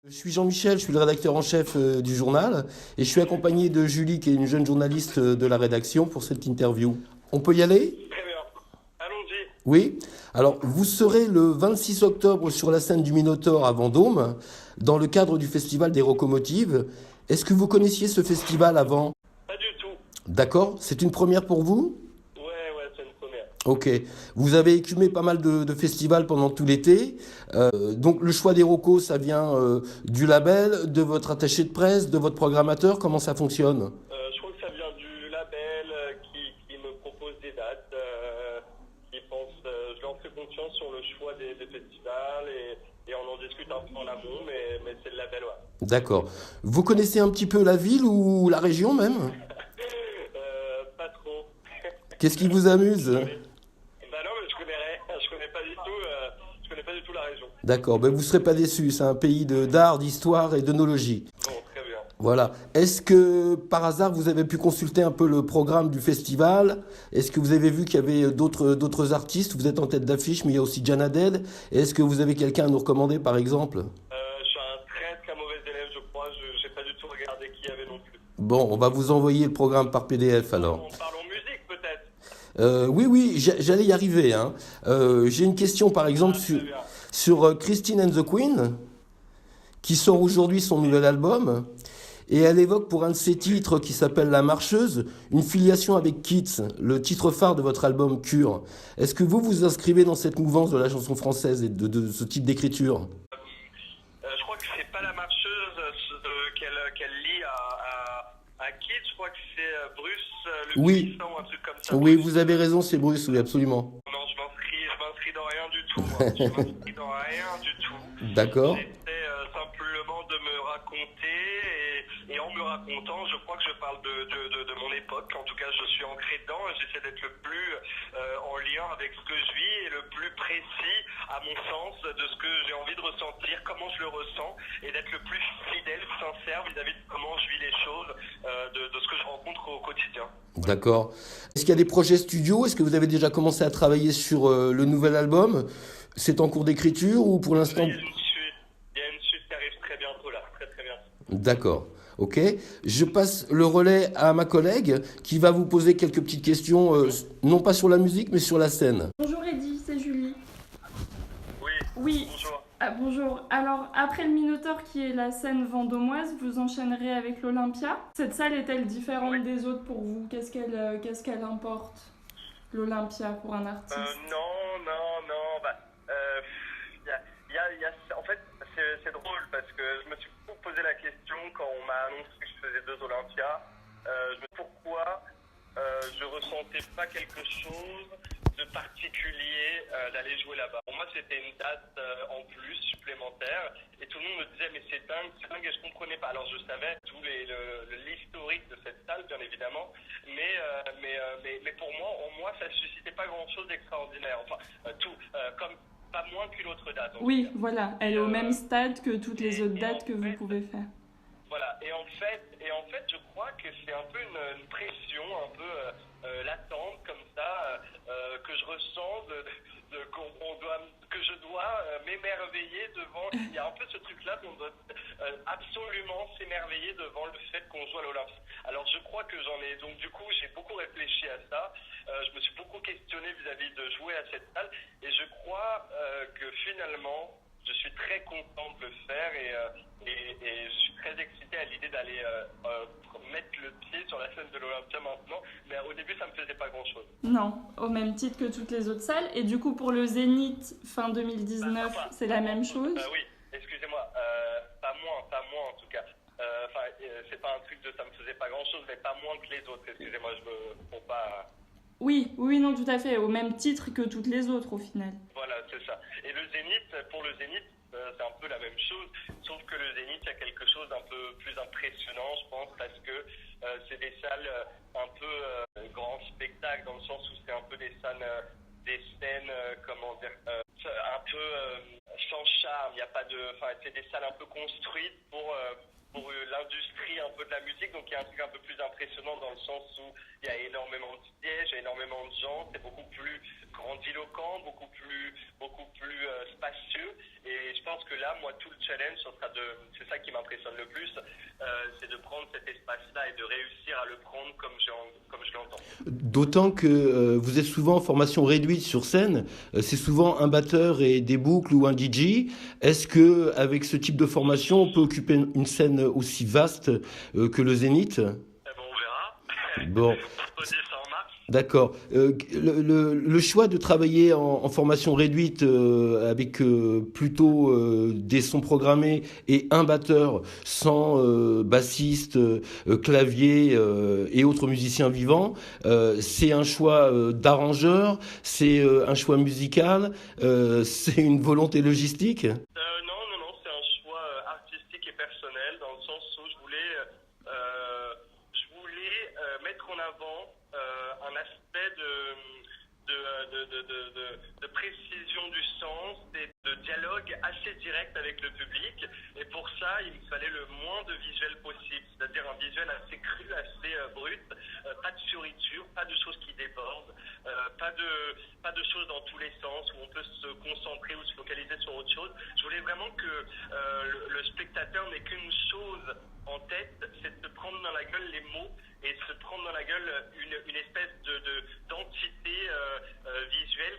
Je suis Jean-Michel, je suis le rédacteur en chef du journal et je suis accompagné de Julie qui est une jeune journaliste de la rédaction pour cette interview. On peut y aller? Très bien. Allons-y. Oui. Alors, vous serez le 26 octobre sur la scène du Minotaure à Vendôme dans le cadre du Festival des Rocomotives. Est-ce que vous connaissiez ce festival avant? Pas du tout. D'accord, c'est une première pour vous? Ouais, c'est une première. Ok. Vous avez écumé pas mal de festivals pendant tout l'été. Donc le choix des rocos, ça vient du label, de votre attaché de presse, de votre programmateur. Comment ça fonctionne? Je crois que ça vient du label qui me propose des dates, qui pense, je leur fais confiance sur le choix des festivals et on en discute un peu en amont, mais c'est le label, ouais. D'accord. Vous connaissez un petit peu la ville ou la région même? Pas trop. Qu'est-ce qui vous amuse? Bah non, mais je connais rien. Je connais pas du tout la région. D'accord, ben vous ne serez pas déçus. C'est un pays d'art, d'histoire et d'œnologie. Bon, très bien. Voilà. Est-ce que par hasard vous avez pu consulter un peu le programme du festival? Est-ce que vous avez vu qu'il y avait d'autres artistes? Vous êtes en tête d'affiche, mais il y a aussi Jana Haddad. Et est-ce que vous avez quelqu'un à nous recommander par exemple? Je suis un mauvais élève, je crois. Je n'ai pas du tout regardé qui y avait non plus. Bon, on va vous envoyer le programme par PDF alors. On parle en musique peut-être. Oui, j'allais y arriver, hein. J'ai une question par exemple Très bien. sur Christine and the Queen, qui sort aujourd'hui son nouvel album. Et elle évoque pour un de ses titres qui s'appelle La Marcheuse, une filiation avec Keats, le titre phare de votre album Cure. Est-ce que vous vous inscrivez dans cette mouvance de la chanson française et de ce type d'écriture? Je crois que c'est pas la marcheuse qu'elle lit à Keats. Je crois que c'est Bruce le Oui, puissant ou un truc comme ça. oui, Bruce. vous avez raison, c'est Bruce, oui, absolument. Non, je m'inscris dans rien du tout. Moi. Je m'inscris dans rien du tout. D'accord, J'essaie simplement de me raconter et en me racontant, je crois que je parle de mon époque. En tout cas, je suis ancré dedans et j'essaie d'être le plus en lien avec ce que je vis et le plus précis, à mon sens, de ce que j'ai envie de ressentir, comment je le ressens et d'être le plus fidèle, sincère vis-à-vis de comment je vis les choses, de ce que je rencontre au quotidien. d'accord. Est-ce qu'il y a des projets studio? Est-ce que vous avez déjà commencé à travailler sur le nouvel album? C'est en cours d'écriture ou pour l'instant? Il y a une suite qui arrive très bientôt là, très très bien. D'accord, ok. Je passe le relais à ma collègue qui va vous poser quelques petites questions, non pas sur la musique, mais sur la scène. Bonjour Eddy, c'est Julie. Oui, Oui, bonjour. bonjour. Alors, après le Minotaure qui est la scène vendômoise, vous enchaînerez avec l'Olympia. Cette salle est-elle différente des autres pour vous? Qu'est-ce qu'elle importe, l'Olympia, pour un artiste? Non. En fait, c'est drôle parce que je me suis beaucoup posé la question quand on m'a annoncé que je faisais 2 Olympias. Pourquoi je ressentais pas quelque chose de particulier d'aller jouer là-bas. Pour moi, c'était une date en plus supplémentaire et tout le monde me disait mais c'est dingue et je comprenais pas. Alors je savais tout l'historique de cette salle bien évidemment, mais pour moi, en moi, ça suscitait pas grand-chose d'extraordinaire. Enfin, comme pas moins qu'une autre date. Oui, voilà, elle est au même stade que toutes les autres dates que vous pouvez faire. Voilà, et en fait, je crois que c'est un peu une pression, un peu latente comme ça, que je ressens, que je dois m'émerveiller devant. Il y a un peu ce truc-là qu'on doit absolument s'émerveiller devant le fait qu'on joue à l'Olympia. Alors je crois que j'en ai, donc du coup j'ai beaucoup réfléchi à ça, je me suis beaucoup questionné vis-à-vis de jouer à cette salle, et je crois que finalement, je suis très content de le faire et je suis très excité à l'idée d'aller mettre le pied sur la scène de l'Olympia maintenant. Mais au début, ça me faisait pas grand-chose. Non, au même titre que toutes les autres salles. Et du coup, pour le Zénith fin 2019, c'est la même chose? Oui, excusez-moi, pas moins en tout cas. C'est pas un truc de ça me faisait pas grand-chose, mais pas moins que les autres. Excusez-moi, je me prends pas. Oui, non, tout à fait, au même titre que toutes les autres au final. Voilà, c'est ça. Et le Zénith, pour le Zénith, c'est un peu la même chose, sauf que le Zénith, il y a quelque chose d'un peu plus impressionnant, je pense, parce que c'est des salles un peu grand spectacle, dans le sens où c'est un peu des scènes, comment dire, un peu sans charme. Il y a pas de, c'est des salles un peu construites pour l'industrie un peu de la musique, donc il y a un truc un peu plus impressionnant dans le sens où il y a énormément de sièges, il y a énormément de gens, c'est beaucoup plus grandiloquent, beaucoup plus spacieux, et je pense que là, moi, tout le challenge, c'est ça qui m'impressionne le plus, c'est de prendre cet espace-là et de réussir à le prendre comme je l'entends. D'autant que vous êtes souvent en formation réduite sur scène, c'est souvent un batteur et des boucles ou un DJ. Est-ce que avec ce type de formation, on peut occuper une scène aussi vaste que le Zénith? Eh ben, on verra. Bon, On se dit ça en mars. d'accord. Le choix de travailler en formation réduite avec plutôt des sons programmés et un batteur sans bassiste, clavier et autres musiciens vivants, c'est un choix d'arrangeur, c'est un choix musical, c'est une volonté logistique. Non, c'est un choix artistique et personnel dans le sens où je voulais mettre en avant un aspect de précision du sens et de dialogue assez direct avec le public. Et pour ça, il me fallait le moins de visuel possible, c'est-à-dire un visuel assez cru, assez brut, pas de fioriture, pas de choses qui débordent, pas de choses dans tous les sens où on peut se concentrer ou se focaliser sur autre chose. Je voulais vraiment que le spectateur n'ait qu'une chose en tête, c'est de se prendre dans la gueule les mots et de se prendre dans la gueule une espèce d'entité visuelle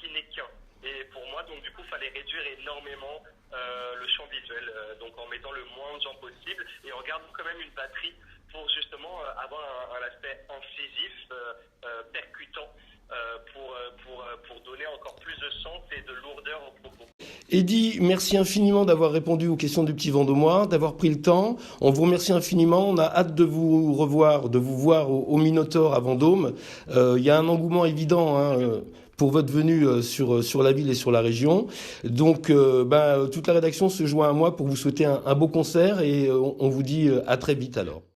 qui n'est qu'un. Et pour moi, donc du coup, il fallait réduire énormément le champ visuel, donc en mettant le moins de gens possible et en gardant quand même une batterie pour justement avoir un aspect incisif, percutant, pour donner encore plus de sens et de lourdeur au propos. Eddy, merci infiniment d'avoir répondu aux questions du Petit Vendômois, d'avoir pris le temps. On vous remercie infiniment. On a hâte de vous revoir, de vous voir au Minotaur à Vendôme. Il y a un engouement évident pour votre venue sur la ville et sur la région. Donc, toute la rédaction se joint à moi pour vous souhaiter un beau concert et on vous dit à très vite alors.